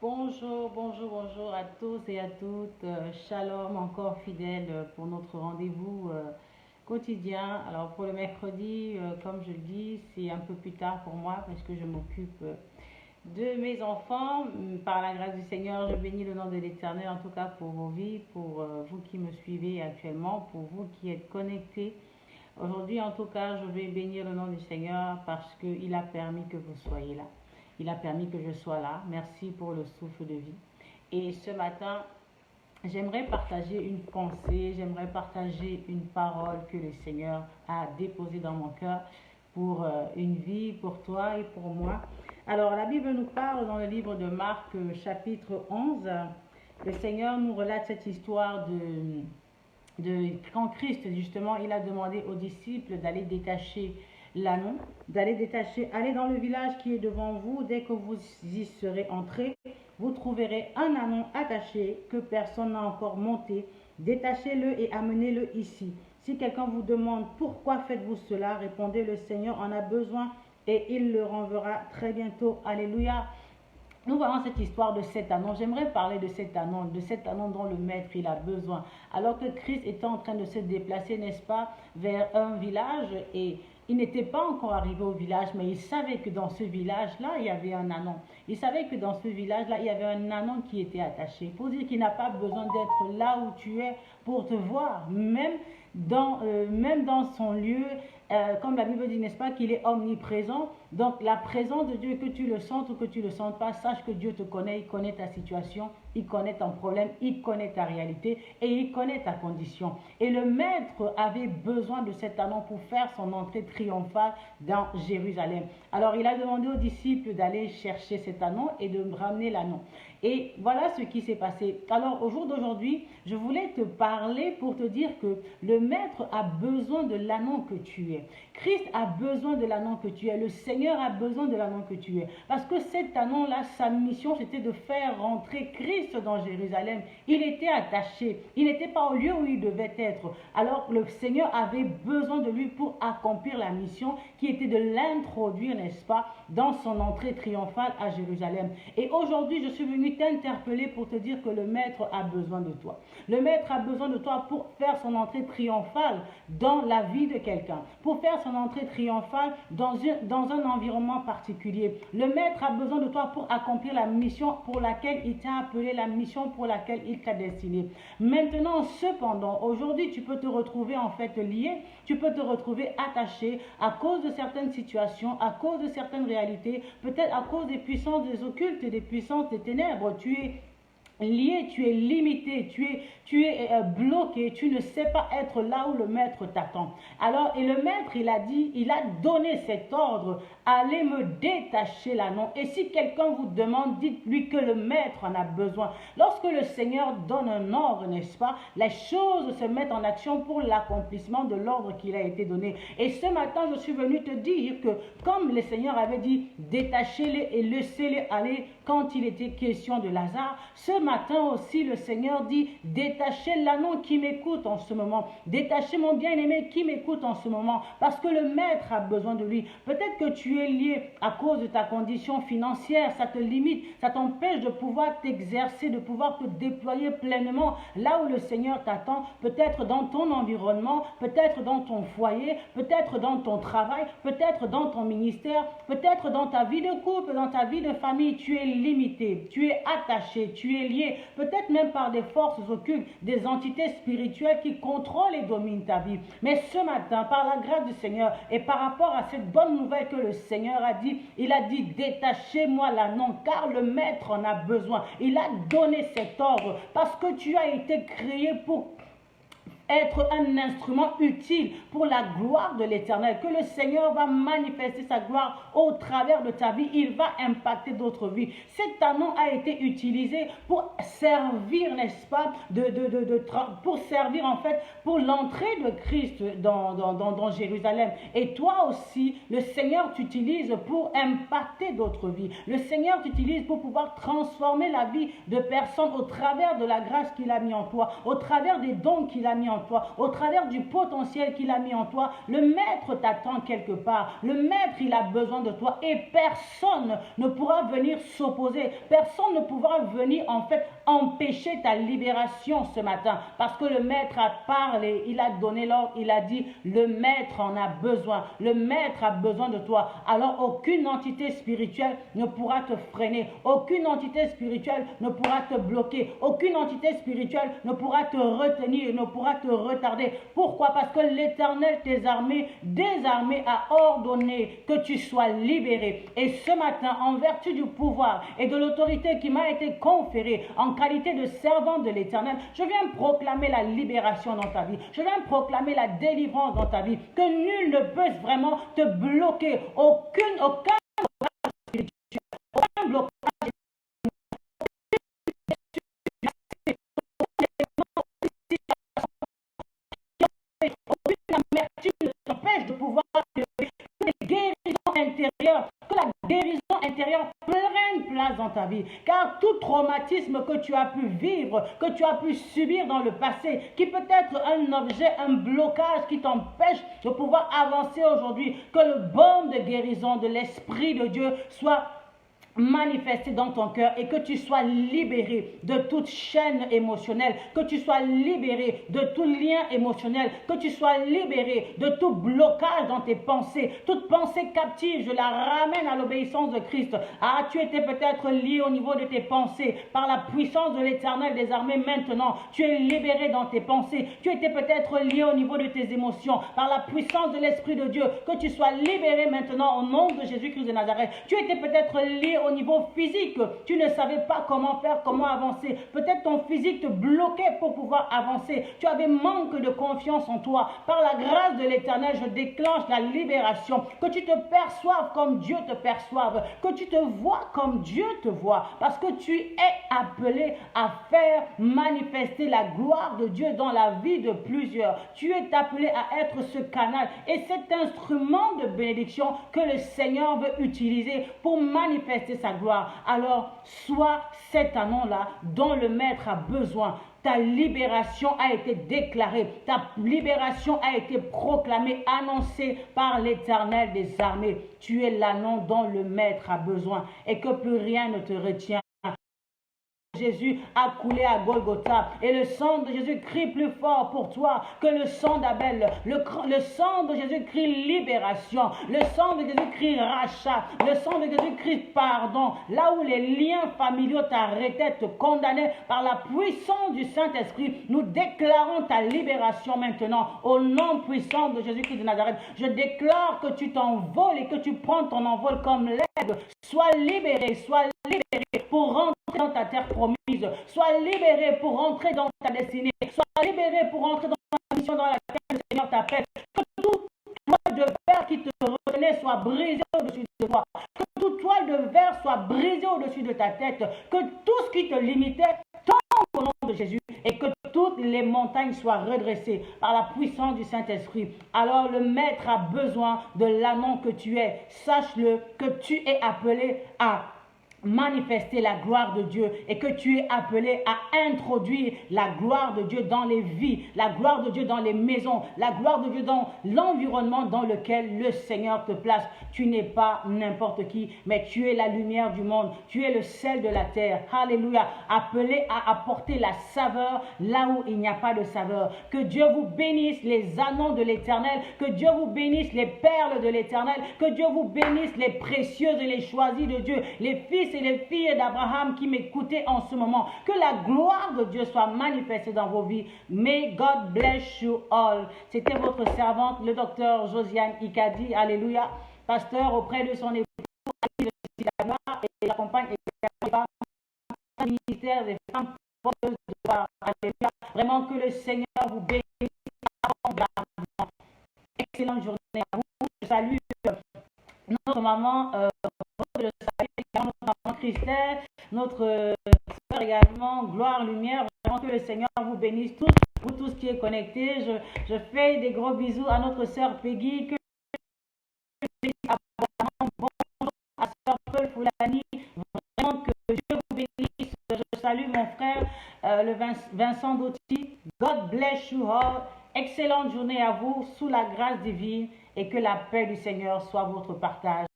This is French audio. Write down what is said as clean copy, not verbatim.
Bonjour, bonjour, bonjour à tous et à toutes. Shalom, encore fidèle pour notre rendez-vous quotidien. Alors pour le mercredi, comme je le dis, c'est un peu plus tard pour moi parce que je m'occupe de mes enfants. Par la grâce du Seigneur, je bénis le nom de l'Éternel, en tout cas pour vos vies, pour vous qui me suivez actuellement, pour vous qui êtes connectés. Aujourd'hui, en tout cas, je vais bénir le nom du Seigneur parce qu'il a permis que vous soyez là. Il a permis que je sois là. Merci pour le souffle de vie. Et ce matin, j'aimerais partager une pensée, j'aimerais partager une parole que le Seigneur a déposée dans mon cœur pour une vie, pour toi et pour moi. Alors, la Bible nous parle dans le livre de Marc, chapitre 11. Le Seigneur nous relate cette histoire quand Christ, justement, il a demandé aux disciples d'aller détacher l'anneau, aller dans le village qui est devant vous. Dès que vous y serez entrés, vous trouverez un anneau attaché que personne n'a encore monté. Détachez-le et amenez-le ici. Si quelqu'un vous demande pourquoi faites-vous cela, répondez: le Seigneur en a besoin et il le renverra très bientôt. Alléluia. Nous voyons cette histoire de cet anneau. J'aimerais parler de cet anneau dont le maître il a besoin. Alors que Christ était en train de se déplacer, n'est-ce pas, vers un village, et il n'était pas encore arrivé au village, mais il savait que dans ce village-là, il y avait un anneau. Il savait que dans ce village-là, il y avait un anneau qui était attaché. Pour dire qu'il n'a pas besoin d'être là où tu es pour te voir, même dans son lieu, comme la Bible dit, n'est-ce pas, qu'il est omniprésent. Donc la présence de Dieu, que tu le sentes ou que tu ne le sentes pas, sache que Dieu te connaît, il connaît ta situation, il connaît ton problème, il connaît ta réalité et il connaît ta condition. Et le maître avait besoin de cet anneau pour faire son entrée triomphale dans Jérusalem. Alors il a demandé aux disciples d'aller chercher cet anneau et de ramener l'anneau. Et voilà ce qui s'est passé. Alors au jour d'aujourd'hui, je voulais te parler pour te dire que le maître a besoin de l'anneau que tu es. Christ a besoin de l'anneau que tu es. Le Seigneur a besoin de l'anneau que tu es. Parce que cet anneau-là, sa mission, c'était de faire rentrer Christ dans Jérusalem. Il était attaché. Il n'était pas au lieu où il devait être. Alors le Seigneur avait besoin de lui pour accomplir la mission qui était de l'introduire, n'est-ce pas, dans son entrée triomphale à Jérusalem. Et aujourd'hui, je suis venu t'interpeller pour te dire que le maître a besoin de toi. Le maître a besoin de toi pour faire son entrée triomphale dans la vie de quelqu'un, pour faire son entrée triomphale dans un environnement particulier. Le maître a besoin de toi pour accomplir la mission pour laquelle il t'a appelé, la mission pour laquelle il t'a destiné. Maintenant, cependant, aujourd'hui, tu peux te retrouver en fait lié, tu peux te retrouver attaché à cause de certaines situations, à cause de certaines réalités, peut-être à cause des puissances des occultes et des puissances des ténèbres. Tu es lié, tu es limité, tu es bloqué, tu ne sais pas être là où le maître t'attend. Alors, et le maître, il a donné cet ordre: allez me détacher l'anneau. Et si quelqu'un vous demande, dites-lui que le maître en a besoin. Lorsque le Seigneur donne un ordre, n'est-ce pas, les choses se mettent en action pour l'accomplissement de l'ordre qu'il a été donné. Et ce matin, je suis venu te dire que, comme le Seigneur avait dit, détachez-les et laissez-les aller quand il était question de Lazare, ce matin aussi le Seigneur dit: détachez l'anneau qui m'écoute en ce moment, détachez mon bien-aimé qui m'écoute en ce moment, parce que le maître a besoin de lui. Peut-être que tu es lié à cause de ta condition financière, ça te limite, ça t'empêche de pouvoir t'exercer, de pouvoir te déployer pleinement là où le Seigneur t'attend, peut-être dans ton environnement, peut-être dans ton foyer, peut-être dans ton travail, peut-être dans ton ministère, peut-être dans ta vie de couple, dans ta vie de famille. Tu es limité, tu es attaché, tu es lié, peut-être même par des forces occultes, des entités spirituelles qui contrôlent et dominent ta vie. Mais ce matin, par la grâce du Seigneur et par rapport à cette bonne nouvelle que le Seigneur a dit, il a dit: détachez-moi l'anneau, car le maître en a besoin. Il a donné cet ordre parce que tu as été créé pour être un instrument utile pour la gloire de l'Éternel, que le Seigneur va manifester sa gloire au travers de ta vie. Il va impacter d'autres vies. Cet anneau a été utilisé pour servir, n'est-ce pas, pour servir en fait pour l'entrée de Christ dans Jérusalem. Et toi aussi, le Seigneur t'utilise pour impacter d'autres vies. Le Seigneur t'utilise pour pouvoir transformer la vie de personnes au travers de la grâce qu'il a mis en toi, au travers des dons qu'il a mis en en toi, au travers du potentiel qu'il a mis en toi, le maître t'attend quelque part. Le maître, il a besoin de toi et personne ne pourra venir s'opposer. Personne ne pourra venir en fait empêcher ta libération ce matin parce que le maître a parlé, il a donné l'ordre, il a dit le maître en a besoin. Le maître a besoin de toi. Alors aucune entité spirituelle ne pourra te freiner. Aucune entité spirituelle ne pourra te bloquer. Aucune entité spirituelle ne pourra te retenir, ne pourra te retarder. Pourquoi? Parce que l'Éternel, tes armées, des armées, a ordonné que tu sois libéré. Et ce matin, en vertu du pouvoir et de l'autorité qui m'a été conférée en qualité de servant de l'Éternel, je viens proclamer la libération dans ta vie. Je viens proclamer la délivrance dans ta vie. Que nul ne peut vraiment te bloquer. Aucun blocage spirituel, aucun blocage. De pouvoir que les guérisons intérieures, que la guérison intérieure prenne place dans ta vie. Car tout traumatisme que tu as pu vivre, que tu as pu subir dans le passé, qui peut être un objet, un blocage qui t'empêche de pouvoir avancer aujourd'hui, que le baume de guérison de l'Esprit de Dieu soit manifesté dans ton cœur et que tu sois libéré de toute chaîne émotionnelle, que tu sois libéré de tout lien émotionnel, que tu sois libéré de tout blocage dans tes pensées, toute pensée captive, je la ramène à l'obéissance de Christ. Ah, tu étais peut-être lié au niveau de tes pensées par la puissance de l'Éternel des armées. Maintenant, tu es libéré dans tes pensées. Tu étais peut-être lié au niveau de tes émotions par la puissance de l'Esprit de Dieu. Que tu sois libéré maintenant au nom de Jésus-Christ de Nazareth. Tu étais peut-être lié au niveau physique, tu ne savais pas comment faire, comment avancer. Peut-être ton physique te bloquait pour pouvoir avancer. Tu avais manque de confiance en toi. Par la grâce de l'Éternel, je déclenche la libération. Que tu te perçoives comme Dieu te perçoive. Que tu te vois comme Dieu te voit. Parce que tu es appelé à faire manifester la gloire de Dieu dans la vie de plusieurs. Tu es appelé à être ce canal et cet instrument de bénédiction que le Seigneur veut utiliser pour manifester sa gloire. Alors, sois cet anon-là dont le Maître a besoin. Ta libération a été déclarée. Ta libération a été proclamée, annoncée par l'Éternel des armées. Tu es l'anon dont le Maître a besoin et que plus rien ne te retient. Jésus a coulé à Golgotha et le sang de Jésus crie plus fort pour toi que le sang d'Abel. Le sang de Jésus crie libération. Le sang de Jésus crie rachat. Le sang de Jésus crie pardon. Là où les liens familiaux t'arrêtaient, te condamnaient par la puissance du Saint-Esprit, nous déclarons ta libération maintenant au nom puissant de Jésus-Christ de Nazareth. Je déclare que tu t'envoles et que tu prends ton envol comme l'aigle. Sois libéré pour rentrer dans ta terre promise. Sois libéré pour rentrer dans ta destinée. Sois libéré pour rentrer dans ta mission dans laquelle le Seigneur t'appelle. Que toute toile de verre qui te retenait soit brisée au-dessus de toi. Que toute toile de verre soit brisée au-dessus de ta tête. Que tout ce qui te limitait tombe au nom de Jésus. Et que toutes les montagnes soient redressées par la puissance du Saint-Esprit. Alors le Maître a besoin de l'anon que tu es. Sache-le que tu es appelé à manifester la gloire de Dieu et que tu es appelé à introduire la gloire de Dieu dans les vies, la gloire de Dieu dans les maisons, la gloire de Dieu dans l'environnement dans lequel le Seigneur te place. Tu n'es pas n'importe qui, mais tu es la lumière du monde, tu es le sel de la terre. Alléluia, appelé à apporter la saveur là où il n'y a pas de saveur. Que Dieu vous bénisse les anons de l'Éternel, que Dieu vous bénisse les perles de l'Éternel, que Dieu vous bénisse les précieuses et les choisies de Dieu, les fils et les filles d'Abraham qui m'écoutaient en ce moment. Que la gloire de Dieu soit manifestée dans vos vies. May God bless you all. C'était votre servante, le docteur Josiane Ikadi, alléluia, pasteur auprès de son époux, et l'accompagne également par le ministère des femmes porteuses de gloire. Alléluia. Vraiment que le Seigneur vous bénisse abondamment. Excellente journée à vous. Je salue notre maman, je salue également notre maman Christelle, notre sœur également, gloire, lumière. Vraiment que le Seigneur vous bénisse tous, vous tous qui êtes connectés. Je fais des gros bisous à notre sœur Peggy. Que bonjour à sœur Paul Foulani. Vraiment que Dieu vous bénisse. Je salue mon frère, le Vincent Dotti. God bless you all. Excellente journée à vous sous la grâce divine et que la paix du Seigneur soit votre partage.